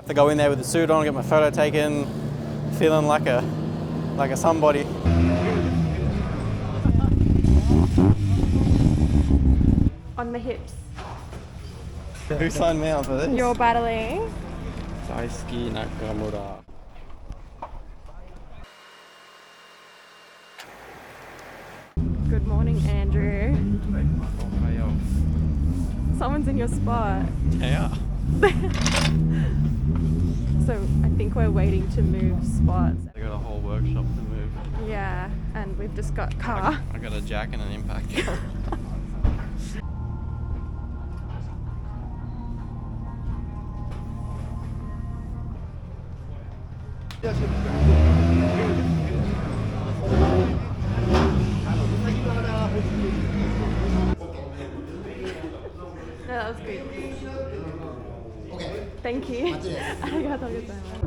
to go in there with the suit on, get my photo taken, feeling like a somebody. On the hips. Who signed me up for this? You're battling. Daisuke Nakamura. Good morning, Andrew. Someone's in your spot. Yeah. So I think we're waiting to move spots. I got a whole workshop to move. Yeah, and we've just got car. I got a jack and an impact. No, that was good. Thank you. arigatou gozaimasu.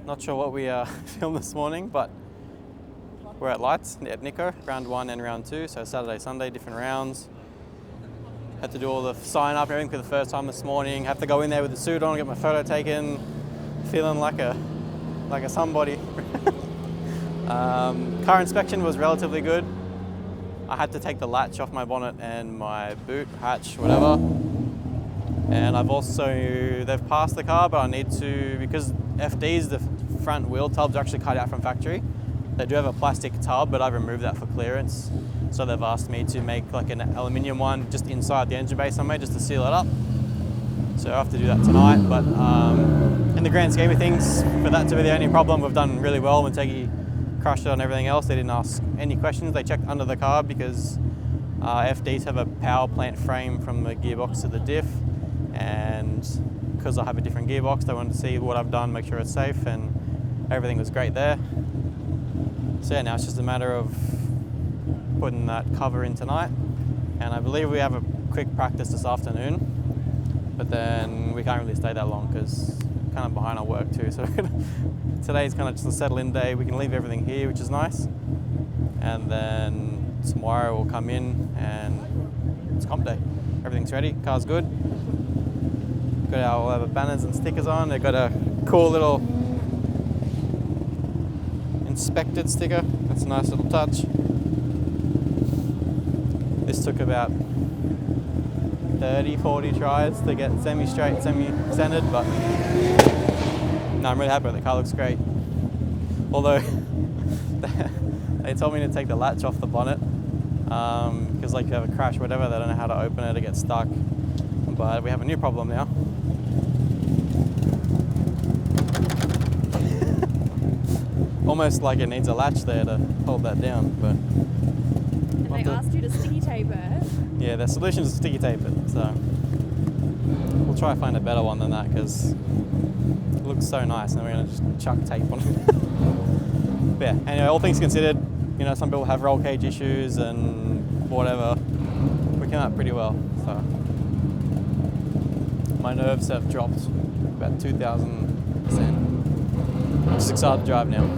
Not sure what we filmed this morning, but we're at Lights at Nikko, round 1 and round 2, so Saturday, Sunday, different rounds. Had to do all the sign up and everything for the first time this morning. Have to go in there with the suit on, get my photo taken, feeling like a somebody. Car inspection was relatively good. I had to take the latch off my bonnet and my boot, hatch, whatever. And they've passed the car, but I need to, because FD's, the front wheel tubs are actually cut out from factory. They do have a plastic tub, but I've removed that for clearance. So they've asked me to make like an aluminium one just inside the engine bay somewhere, just to seal it up. So I have to do that tonight, but in the grand scheme of things, for that to be the only problem, we've done really well. When Tegi crushed it on everything else, they didn't ask any questions. They checked under the car because FDs have a power plant frame from the gearbox to the diff, and because I have a different gearbox, they wanted to see what I've done, make sure it's safe, and everything was great there. So yeah, now it's just a matter of putting that cover in tonight, and I believe we have a quick practice this afternoon, but then we can't really stay that long because kind of behind our work too. So today's kind of just a settle-in day. We can leave everything here, which is nice, and then tomorrow we'll come in and it's comp day. Everything's ready, car's good. Got our banners and stickers on. They've got a cool little inspected sticker. That's a nice little touch. This took about 30, 40 tries to get semi-straight, semi-centered, but no, I'm really happy with it. The car looks great. Although they told me to take the latch off the bonnet because like you have a crash or whatever, they don't know how to open it, it gets stuck. But we have a new problem now. Almost like it needs a latch there to hold that down, but... And they asked you to sticky tape it. Yeah, their solution is to sticky tape it, so... We'll try to find a better one than that, because it looks so nice, and we're going to just chuck tape on it. But yeah, anyway, all things considered, you know, some people have roll cage issues and whatever. We came out pretty well, so... My nerves have dropped about 2,000%. Just excited to drive now.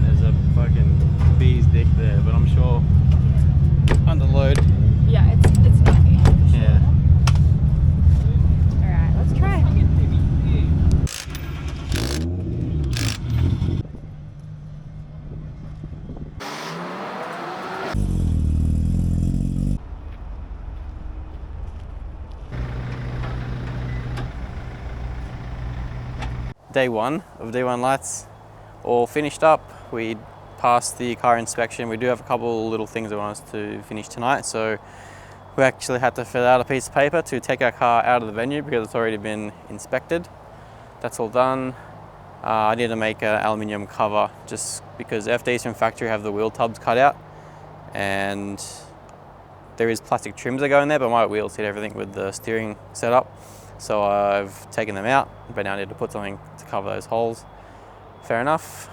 There's a fucking bee's dick there, but I'm sure under load. Yeah, it's nothing. Yeah. All right, let's try. Day one of D1 lights all finished up. We passed the car inspection. We do have a couple little things we want us to finish tonight, so we actually had to fill out a piece of paper to take our car out of the venue because it's already been inspected. That's all done. I need to make an aluminium cover just because FDs from factory have the wheel tubs cut out, and there is plastic trims that go in there, but my wheels hit everything with the steering setup. So I've taken them out, but now I need to put something to cover those holes. Fair enough.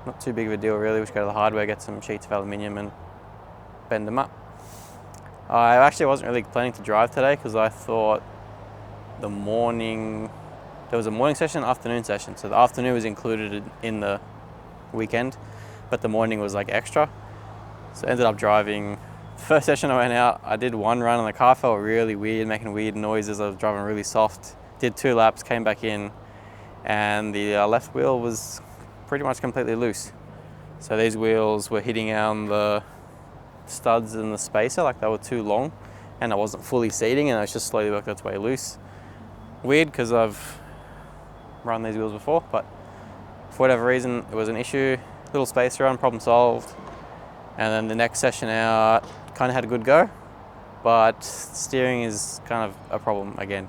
Not too big of a deal really. We just go to the hardware, get some sheets of aluminium and bend them up. I actually wasn't really planning to drive today because I thought there was a morning session, afternoon session. So the afternoon was included in the weekend, but the morning was like extra. So I ended up driving. First session I went out, I did one run and the car felt really weird, making weird noises. I was driving really soft. Did 2 laps, came back in, and the left wheel was pretty much completely loose. So these wheels were hitting on the studs and the spacer, like they were too long, and it wasn't fully seating, and it's just slowly worked its way loose. Weird, because I've run these wheels before, but for whatever reason it was an issue. Little spacer on, problem solved. And then the next session out, kind of had a good go, but steering is kind of a problem again.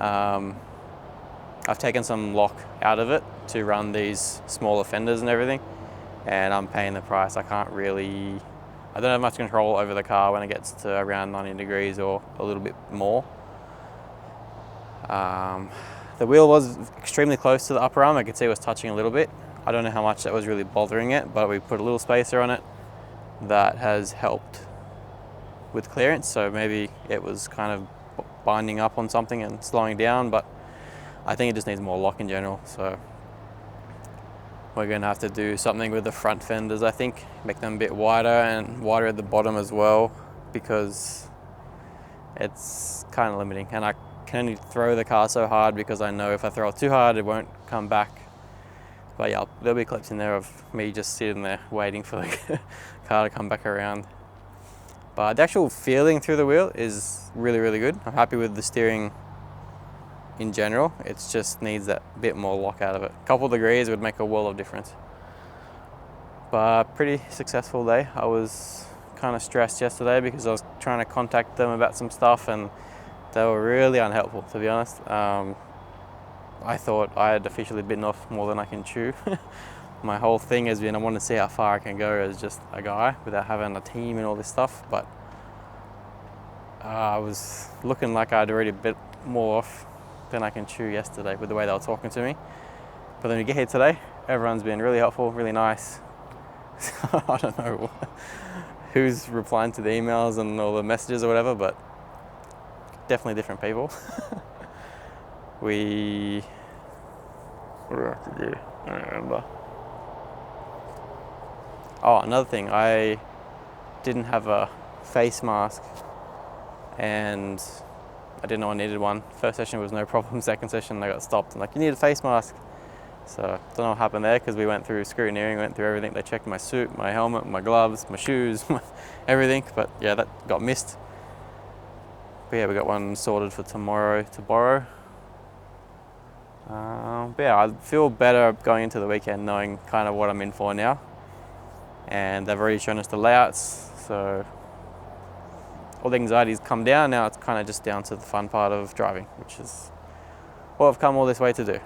I've taken some lock out of it to run these smaller fenders and everything, and I'm paying the price. I don't have much control over the car when it gets to around 90 degrees or a little bit more. The wheel was extremely close to the upper arm. I could see it was touching a little bit. I don't know how much that was really bothering it, but we put a little spacer on it that has helped with clearance. So maybe it was kind of binding up on something and slowing down, but I think it just needs more lock in general. So we're going to have to do something with the front fenders, I think, make them a bit wider and wider at the bottom as well, because it's kind of limiting. And I can only throw the car so hard because I know if I throw it too hard, it won't come back. But yeah, there'll be clips in there of me just sitting there waiting for the car to come back around. But the actual feeling through the wheel is really, really good. I'm happy with the steering in general. It just needs that bit more lock out of it. A couple of degrees would make a world of difference. But pretty successful day. I was kind of stressed yesterday because I was trying to contact them about some stuff and they were really unhelpful, to be honest. I thought I had officially bitten off more than I can chew. My whole thing has been I want to see how far I can go as just a guy without having a team and all this stuff, but I was looking like I'd already bit more off than I can chew yesterday with the way they were talking to me. But then we get here today, everyone's been really helpful, really nice. I don't know who's replying to the emails and all the messages or whatever, but definitely different people. What do I have to do? I don't remember. Oh, another thing, I didn't have a face mask and I didn't know I needed one. First session was no problem, second session I got stopped and like, you need a face mask. So I don't know what happened there because we went through scrutineering, went through everything. They checked my suit, my helmet, my gloves, my shoes, everything. But yeah, that got missed. But yeah, we got one sorted for tomorrow to borrow. But yeah, I feel better going into the weekend knowing kind of what I'm in for now. And they've already shown us the layouts, so all the anxiety's come down. Now it's kind of just down to the fun part of driving, which is what I've come all this way to do.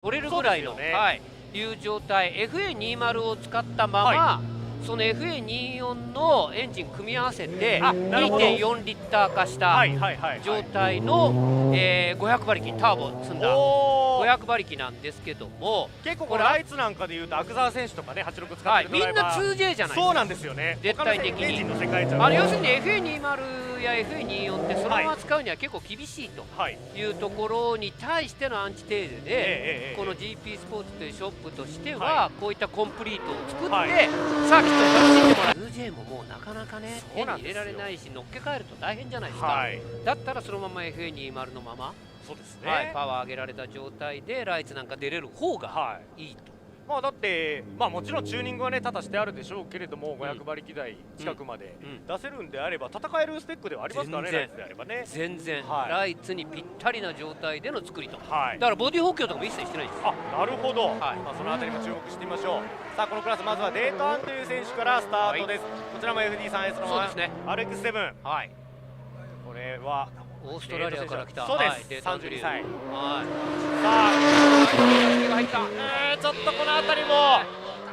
取れるぐらいの、はい、いう状態 FA20 を使ったまま、その FA24 のエンジン組み合わせて 2.4 リッター化した状態の500馬力ターボ積んだ500馬力なんですけども、結構これライツなんかでいうと阿久澤選手とかね86使ってるドライバー、みんな 2J じゃないですか。そうなんですよね、絶対的に要するに FA20 や FA24 ってそのまま使うには結構厳しいというところに対してのアンチテーゼで、この GP スポーツというショップとしてはこういったコンプリートを作ってサーキットを楽しんでもらう。 2J ももうなかなかね手に入れられないし乗っけ替えると大変じゃないですか。だったらそのまま FA20 のまま、そうですね、パワー上げられた状態でライツなんか出れる方がいいと。まあだって、もちろんチューニングはね多々してあるでしょうけれども、500馬力台近くまで出せるんであれば戦えるスペックではありますからね、ライツであればね。全然、ライツにぴったりな状態での作りと、だからボディ補強とかも一切してないんですよ。なるほど、そのあたりも注目してみましょう。さあこのクラスまずはデートアンという選手からスタートです。こちらも FD3S の RX7、これはオーストラリアから来た、そうです、32歳。さあちょっとこの辺りも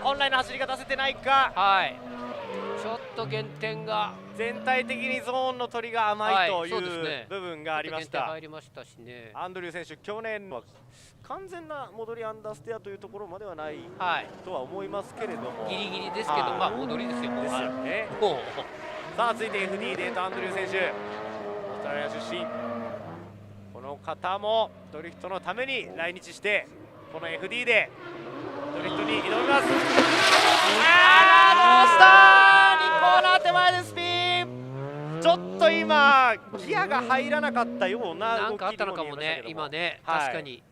本来の走りが出せてないか、ちょっと減点が全体的にゾーンの取りが甘いという部分がありました。入りましたしね。アンドリュー選手、去年は完全な戻りアンダーステアというところまではないとは思いますけれども、ギリギリですけど、戻りですよね。さあ続いて FD デートアンドリュー選手、オーストラリア出身。この方もドリフトのために来日してこの FD でドリフトに挑みます。どうしたー、2コーナー手前でスピン。ちょっと今ギアが入らなかったような動きにも見えましたけども、なんかあったのかもね今ね、確かに。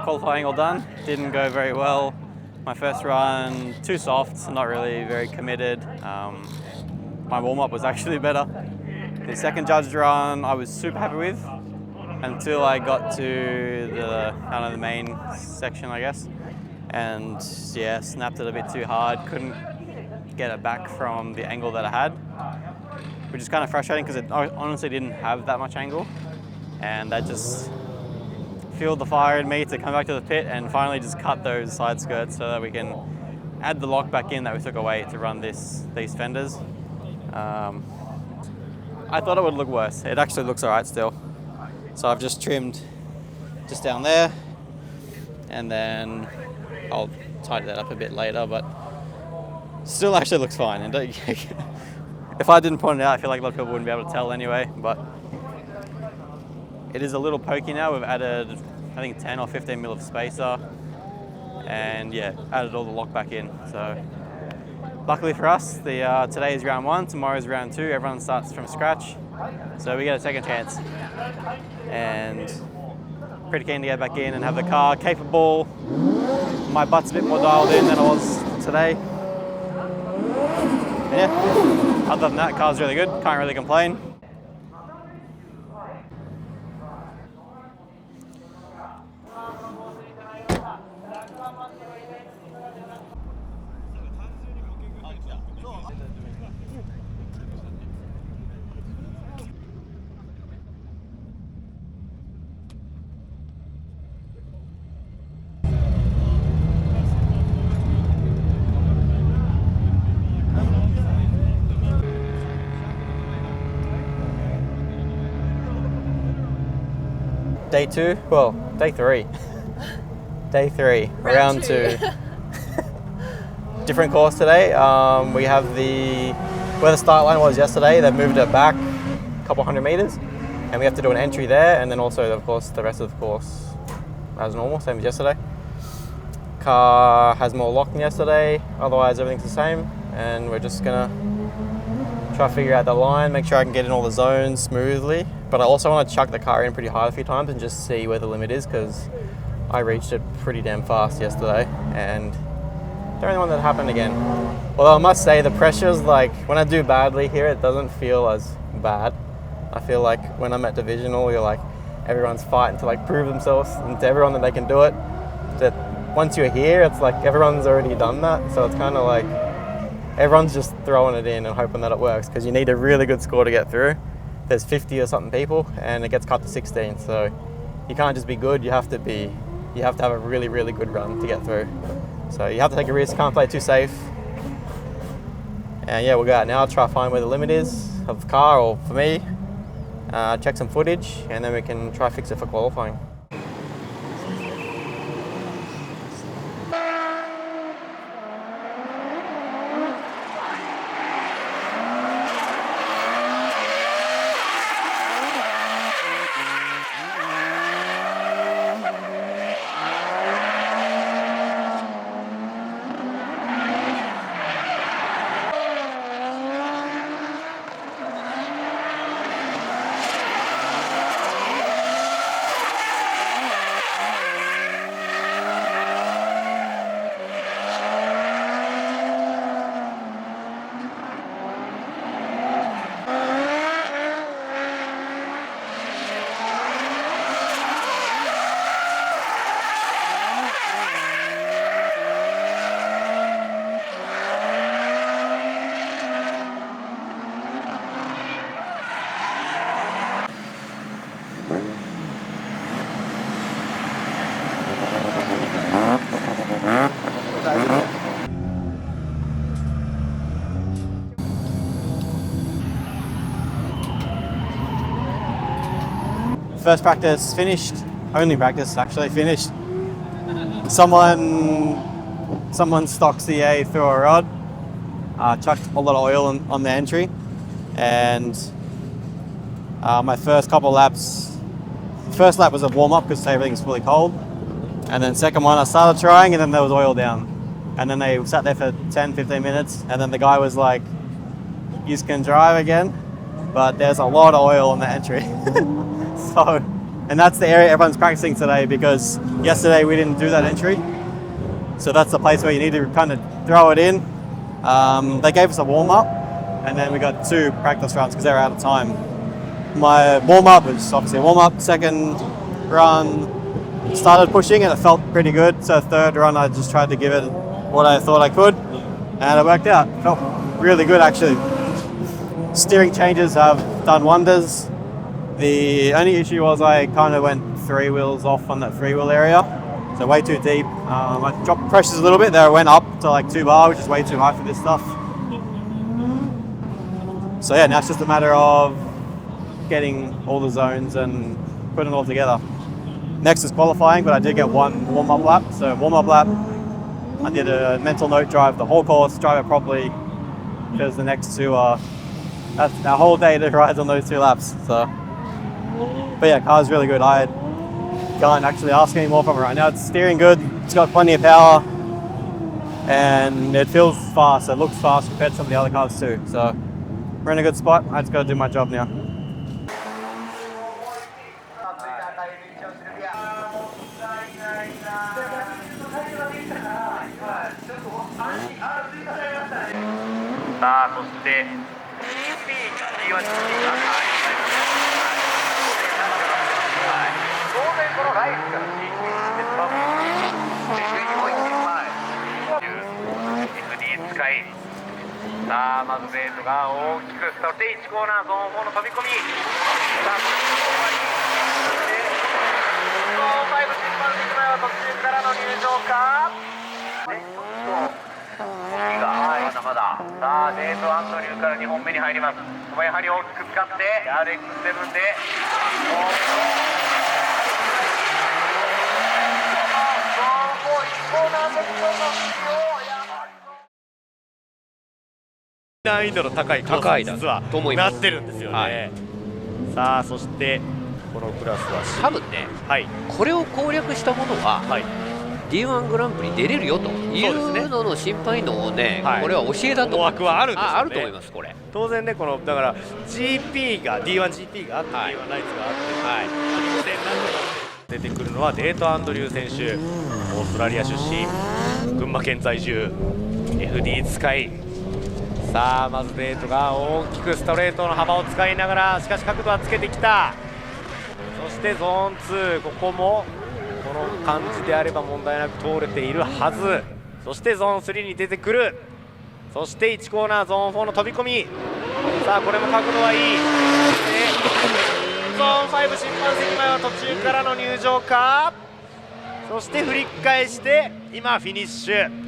Qualifying all done, didn't go very well. My first run, too soft, not really very committed. My warm-up was actually better. The second judged run I was super happy with until I got to the kind of the main section, I guess. And yeah, snapped it a bit too hard, couldn't get it back from the angle that I had, which is kind of frustrating because it honestly didn't have that much angle. And that just fueled the fire in me to come back to the pit and finally just cut those side skirts so that we can add the lock back in that we took away to run these fenders. I thought it would look worse. It actually looks alright still. So I've just trimmed just down there, and then I'll tidy that up a bit later, but still actually looks fine. And if I didn't point it out, I feel like a lot of people wouldn't be able to tell anyway, but it is a little pokey now. We've added, I think, 10 or 15 mil of spacer, and yeah, added all the lock back in. So luckily for us, today is round 1, tomorrow is round 2. Everyone starts from scratch, so we get a second chance. And pretty keen to get back in and have the car capable. My butt's a bit more dialed in than it was today. And yeah, other than that, the car's really good. Can't really complain. Day 2, well, day 3. Day 3, round 2. Different course today. We have the where the start line was yesterday, they've moved it back a couple hundred meters, and we have to do an entry there, and then also, of course, the rest of the course as normal, same as yesterday. Car has more lock than yesterday, otherwise everything's the same, and we're just gonna try to figure out the line, make sure I can get in all the zones smoothly. But I also want to chuck the car in pretty hard a few times and just see where the limit is, because I reached it pretty damn fast yesterday, and don't really want that to happen again. Although I must say, the pressure's like, when I do badly here, it doesn't feel as bad. I feel like when I'm at divisional, you're like, everyone's fighting to like prove themselves and to everyone that they can do it. That once you're here, it's like everyone's already done that, so it's kind of like everyone's just throwing it in and hoping that it works, because you need a really good score to get through. There's 50 or something people, and it gets cut to 16, so you can't just be good, you have to have a really, really good run to get through. So you have to take a risk, can't play too safe. And yeah, we'll go out now, try to find where the limit is of the car, or for me, check some footage, and then we can try to fix it for qualifying. First practice finished, only practice actually finished. Someone stock CA through a rod, chucked a lot of oil on the entry, and my first couple laps, first lap was a warm up because everything's fully cold, and then second one I started trying, and then there was oil down, and then they sat there for 10-15 minutes, and then the guy was like, "You can drive again, but there's a lot of oil on the entry." So, and that's the area everyone's practicing today, because yesterday we didn't do that entry. So that's the place where you need to kind of throw it in. They gave us a warm up, and then we got 2 practice runs because they were out of time. My warm up was obviously a warm up. Second run, started pushing and it felt pretty good. So third run, I just tried to give it what I thought I could, and it worked out. Felt really good actually. Steering changes have done wonders. The only issue was I kind of went 3 wheels off on that 3-wheel area, so way too deep. I dropped pressures a little bit there. I went up to like 2 bar, which is way too high for this stuff. So yeah, now it's just a matter of getting all the zones and putting it all together. Next is qualifying, but I did get 1 warm-up lap. So warm-up lap, I did a mental note drive the whole course, drive it properly, because the next 2 are, that's our whole day to ride on those 2 laps. So. But yeah, car's really good. I can't actually ask any more from it right now. It's steering good, it's got plenty of power, and it feels fast. It looks fast compared to some of the other cars too. So we're in a good spot. I just got to do my job now.さあまずベートが大きくそして1コーナーゾーン4の飛び込みさあここ終わりで5審判席前は途中からの入場かでちょっと動きがまだまださあベートアンドリューから2本目に入りますここやはり大きく使って RX7 でコーナーセクションの難易度の高いコースに実はと思いますなってるんですよね、はい、さあそしてこのクラスは多分ね、はい、これを攻略したものは、はい、D1 グランプリ出れるよというのの審判員のね、はい、これは教えだと思う。枠はあるんですよね。あると思います。これ当然ね、このだから GP が D1GP があって、はい、D1 ライツがあって、はい、出てくるのはデート・アンドリュー選手、オーストラリア出身、群馬県在住、 FD 使い。さあまずデートが大きくストレートの幅を使いながら、しかし角度はつけてきた。そしてゾーン2、ここもこの感じであれば問題なく通れているはず。そしてゾーン3に出てくる。そして1コーナーゾーン4の飛び込み。さあこれも角度はいい。ゾーン5審判席前は途中からの入場か。そして振り返して今フィニッシュ。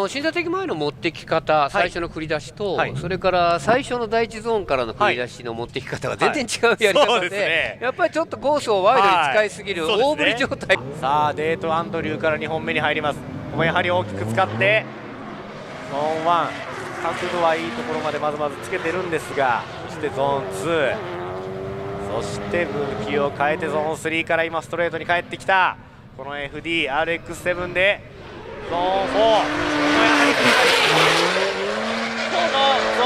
審査的前の持ってき方、最初の繰り出しと、はい、それから最初の第1ゾーンからの繰り出しの持ってき方が全然違うやり方で、やっぱりちょっとコースをワイドに使いすぎる、大振り状態。さあデート・アンドリューから2本目に入ります。ここもやはり大きく使ってゾーン1、角度はいいところまでまずつけてるんですが、そしてゾーン2、そして向きを変えてゾーン3から今ストレートに帰ってきた。この FD、RX7 でゾーン4、このやはりこのゾ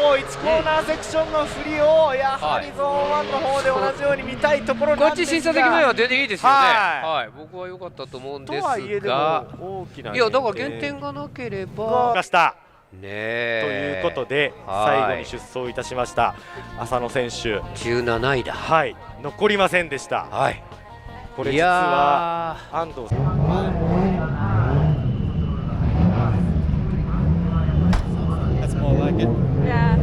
ーン4、1コーナーセクションの振りをやはりゾーン1の方で同じように見たいところなんですが、こっち審査的前は全然いいですよね。はい、僕は良かったと思うんですが、いやだから減点がなければということで最後に出走いたしました浅野選手、17位だ。はい、残りませんでした。はい、これ実は安藤さん、That's more like it. Yeah.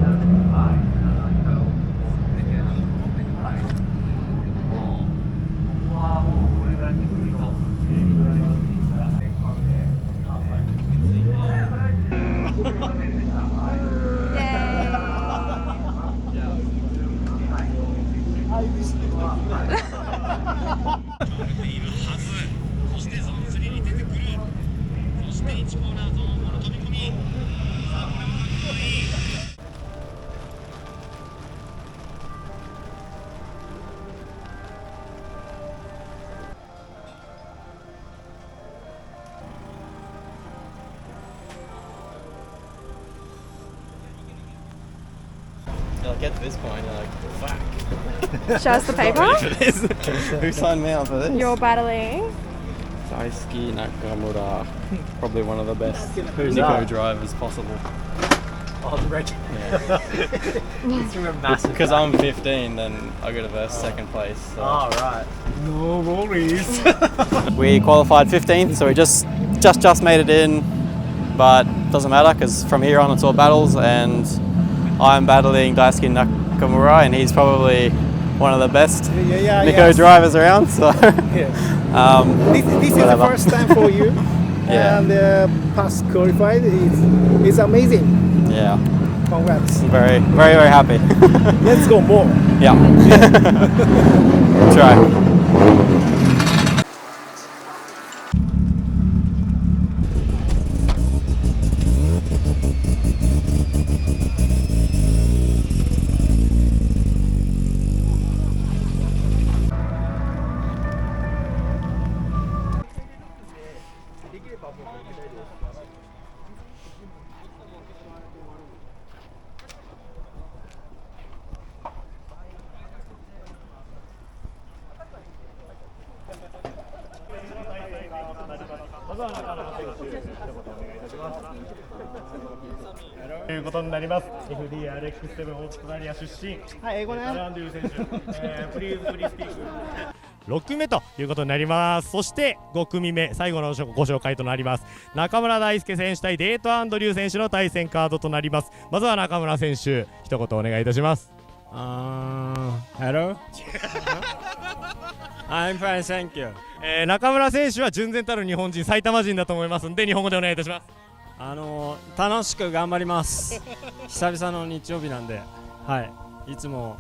You'll get to this point, you're like, fuck. Show us the paper. Who signed me up for this? You're battling. Daisuke Nakamura, probably one of the best Nikko drivers possible. Oh, the red. Yeah. Because I'm 15, then I got to verse second place. So. Oh, right. No worries. We qualified 15th, so we just made it in, but doesn't matter because from here on it's all battles, and I'm battling Daisuke Nakamura, and he's probably one of the best Nikko drivers around. So this is the first time for you, and past qualified is amazing. Yeah. Congrats. Very happy. Let's go more. Yeah. Try. ということになります。FD-RX7 オーストラリア出身、英語ね。ランデュー選手、プリーズスピーク。6組目ということになります。そして5組目、最後のご紹介となります。中村大輔選手対デート・アンドリュー選手の対戦カードとなります。まずは中村選手、一言お願いいたします。Hello? I'm fine, thank you. 中村選手は純然たる日本人、埼玉人だと思いますので日本語でお願いいたします。楽しく頑張ります久々の日曜日なんで、はい、いつも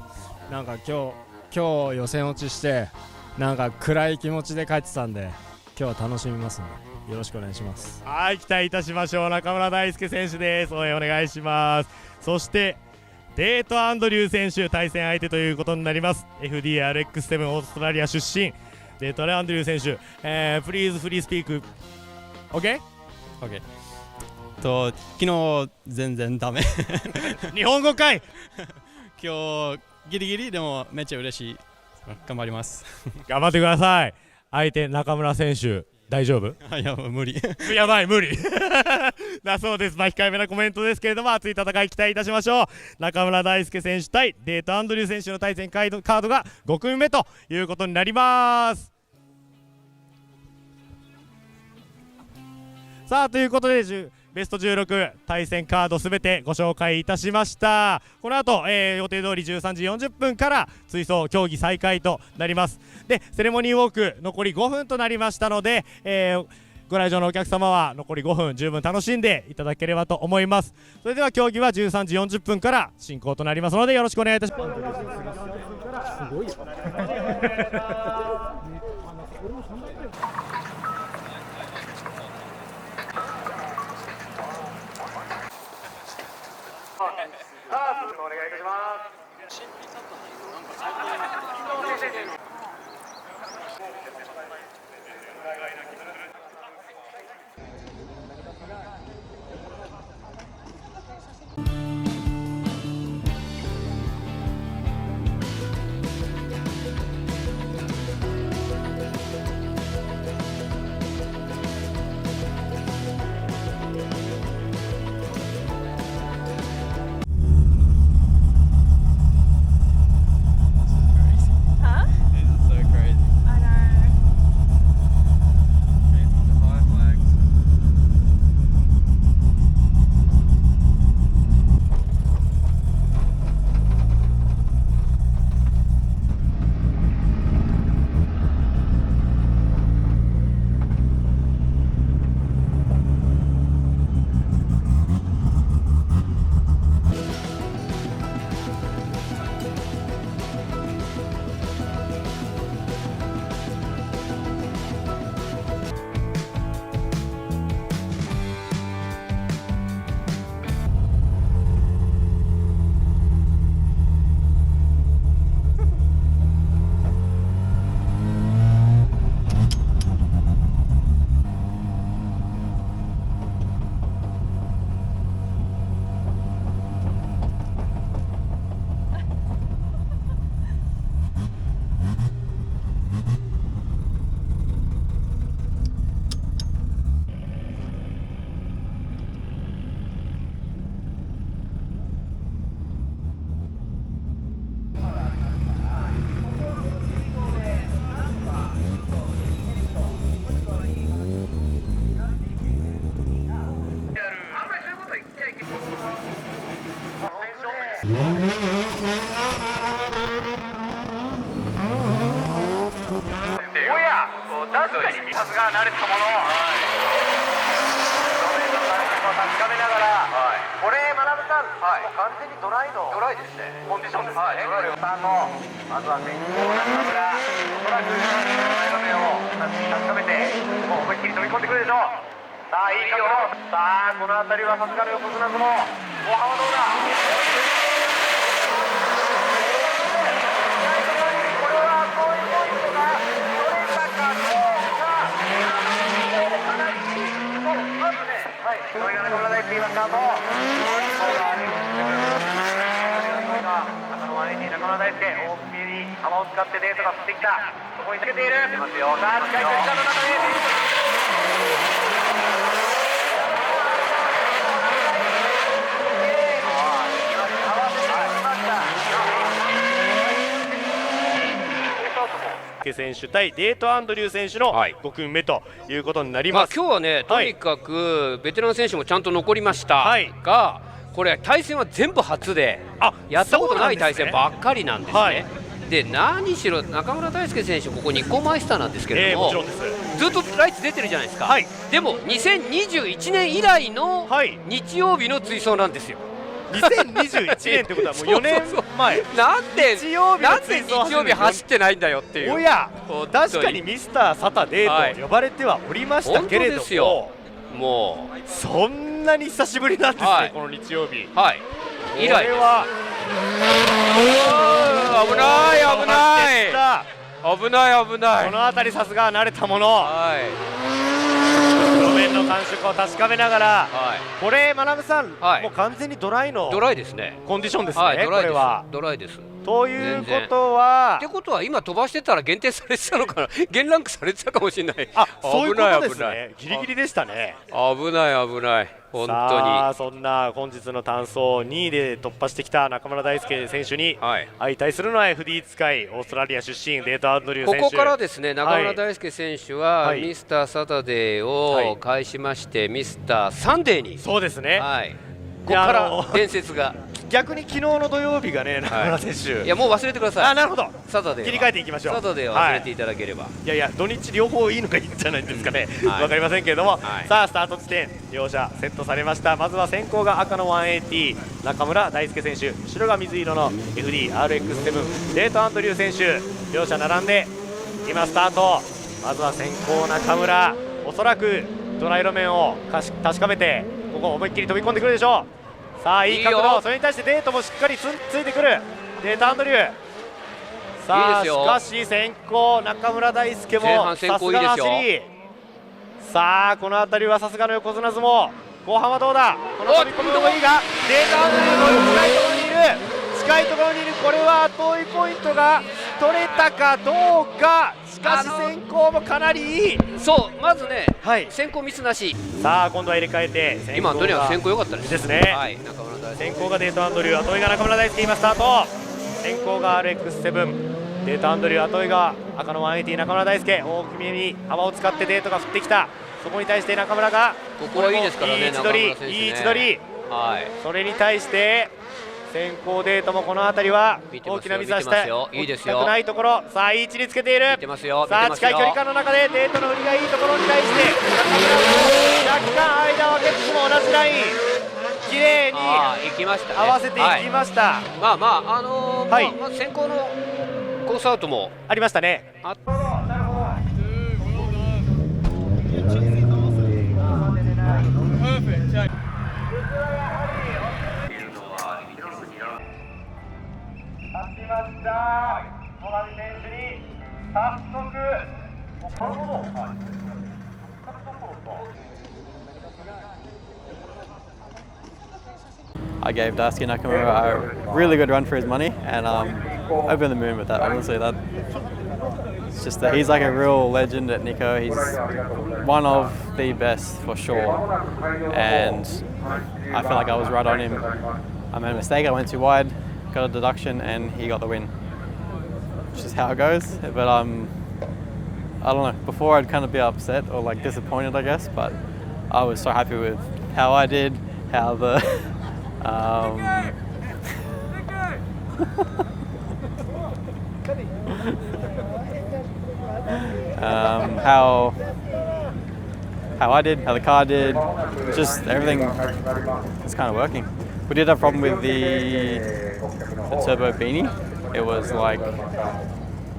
なんか今日予選落ちしてなんか暗い気持ちで帰ってたんで今日は楽しみますのでよろしくお願いします。はい、期待いたしましょう。中村大輔選手です。応援お願いします。そしてデート・アンドリュー選手、対戦相手ということになります。 FDRX7 オーストラリア出身デート・アンドリュー選手、プリーズフリースピーク OK？ OK と昨日全然ダメ日本語かい今日ギリギリでもめっちゃ嬉しい。頑張ります頑張ってください。相手中村選手大丈夫？いや無理やばい無理だそうです。控えめなコメントですけれども、熱い戦い期待いたしましょう。中村大輔選手対デート・アンドリュー選手の対戦カードが5組目ということになります。さあということでベスト16対戦カードすべてご紹介いたしました。この後、予定通り13時40分から追走競技再開となります。でセレモニーウォーク残り5分となりましたので、ご来場のお客様は残り5分十分楽しんでいただければと思います。それでは競技は13時40分から進行となりますのでよろしくお願いいたします。すごいよお願いいたします。さすが慣れたものを確かめながら、これ学さん、完全にドライですね。コンディションですね。さんのまずは先行中村、おそらく前の目を確かめてもう思いっきり飛び込んでくるでしょう。さあいい角度、さあこの辺りはさすがの横綱相撲、後半はどうだ。これが中村大輔今スタート。中野相手に中村大輔大きめに幅を使ってデートが振ってきた。そこにつけている。さあ近い距離感の中で選手対デート・アンドリュー選手の5組目ということになります。今日はね、とにかくベテラン選手もちゃんと残りましたが、これ対戦は全部初で、やったことない対戦ばっかりなんですね。で何しろ中村大輔選手、ここ日光マイスターなんですけれども、ずっとライツ出てるじゃないですか。でも2021年以来の日曜日の追走なんですよ。2021年ってことはもう4年前。なんで日曜日のなんで日曜日走ってないんだよっていう。おや、本当に確かにミスターサタデーと呼ばれてはおりましたけれど本当ですよも、もそんなに久しぶりなんですね、はいこの日曜日。うはい以来これは危ない危ないさ危ない危なあ、いこの辺りさすが慣れたもの。はい路面の感触を確かめながら、はいこれ学さん、はいもう完全にドライのドライですね。コンディションですね、はい、ドこライです。れは。ドライです。ということはってことは今飛ばしてたら限定されてたのかな、減ランクされてたかもしれない。あ、そういうことです危ないね。ギリギリでしたね。危ない危ない本当さあ、に。そんな本日の単走2位で突破してきた中村大輔選手にはい。相対するのは FD 使いオーストラリア出身デート・アンドリュー選手。ここからですね、中村大輔選手は、はいミスターサタデーはいを介しまして、ミスターサンデーに、そうですね、はい、ここから伝説が、逆に昨日の土曜日がね、中村選手、いやもう忘れてください。あ、なるほど、サタデーは切り替えていきましょう。サタデーは忘れていただければ、いやいや、土日両方いいのがいいんじゃないですかね、はいわかりませんけれども、はいさあ、スタート地点、両者セットされました。まずは先行が赤の180、中村大輔選手、後ろが水色の FD-RX7、デート・アンドリュー選手、両者並んで、今、スタート、まずは先行、中村、おそらくドライ路面を確かめて、ここ、思いっきり飛び込んでくるでしょう。さあ、いい角いいよ度、それに対してデートもしっかりついてくる、デート・アンドリュー。さあ、いいですよしかし先行、中村大輔も前半先さすがの行いいですよ走り。さあ、この辺りはさすがの横綱相撲。後半はどうだ、この飛び込みもいいが、データアンドリューの近いところにいる、近いところにいる、これは後追いポイントが取れたかどうか、しかし先行もかなりいい。そうまずね、はい、先行ミスなし、さあ、今度は入れ替えて、先行今とにかくが先行良かったです。ですね、はい、中村大輔先行がデート・アンドリュー、後追いが中村大輔、今スタート、先行が RX7、デート・アンドリュー、後追いが赤の180、中村大輔、大きめに幅を使ってデートが振ってきた、そこに対して中村が、ここはいいですからね、いい位置取り、中村選手ねいい位置取り、はい、それに対して先行デートもこの辺りは見てますよ大きなミスはした見てますよいいですよ置きたくないところ、さあいい位置につけている見てますよ、さあ見てますよ近い距離感の中でデートの振りがいいところに対して中村も若干間は結構同じライン綺麗に行きましたね、合わせていきました、まあまあはいまあ先行のコースアウトもありましたね。あI gave Daisuke Nakamura a really good run for his money, and over the moon with that. Honestly, that it's just that he's like a real legend at Nikko. He's one of the best for sure, and I feel like I was right on him. I made a mistake. I went too wide, got a deduction, and he got the win. It's just how it goes. But I don't know. Before I'd kind of be upset or like disappointed, I guess, but I was so happy with how I did, how the how I did, how the car did, just everything is kind of working. We did have a problem with the turbo beanie. It was like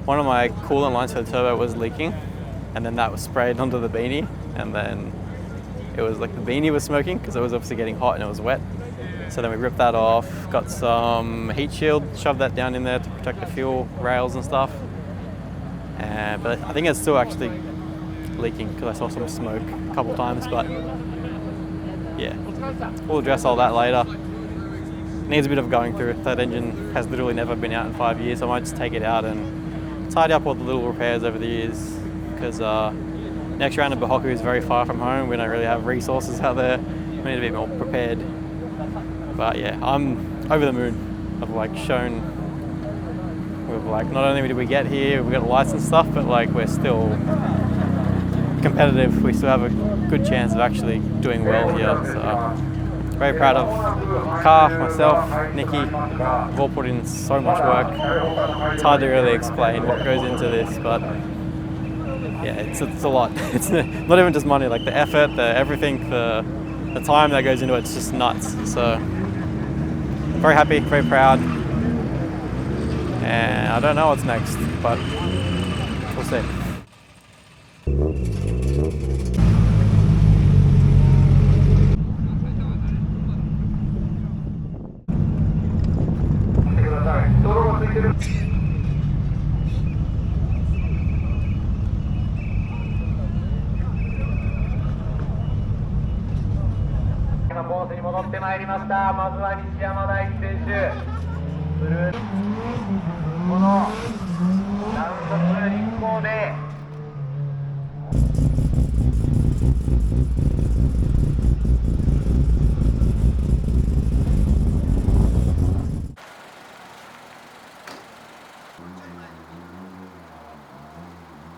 one of my coolant lines for the turbo was leaking, and then that was sprayed onto the beanie, and then it was like the beanie was smoking because it was obviously getting hot and it was wet. So then we ripped that off, got some heat shield, shoved that down in there to protect the fuel rails and stuff. But I think it's still actually leaking because I saw some smoke a couple times, but yeah, we'll address all that later. Needs a bit of going through. That engine has literally never been out in 5 years, so I might just take it out and tidy up all the little repairs over the years, because next round of Bahoku is very far from home. We don't really have resources out there. We need to be more prepared. But yeah, I'm over the moon. I've like shown with like not only did we get here, we got a license stuff, but like we're still competitive. We still have a good chance of actually doing well here. So very proud of Car, myself, Nikki. We've all put in so much work. It's hard to really explain what goes into this, but yeah, it's a lot. It's not even just money, like the effort, the everything, the time that goes into it, it's just nuts. So very happy, very proud. And I don't know what's next, but we'll see.コースに戻ってまいりました。まずは西山大輝選手。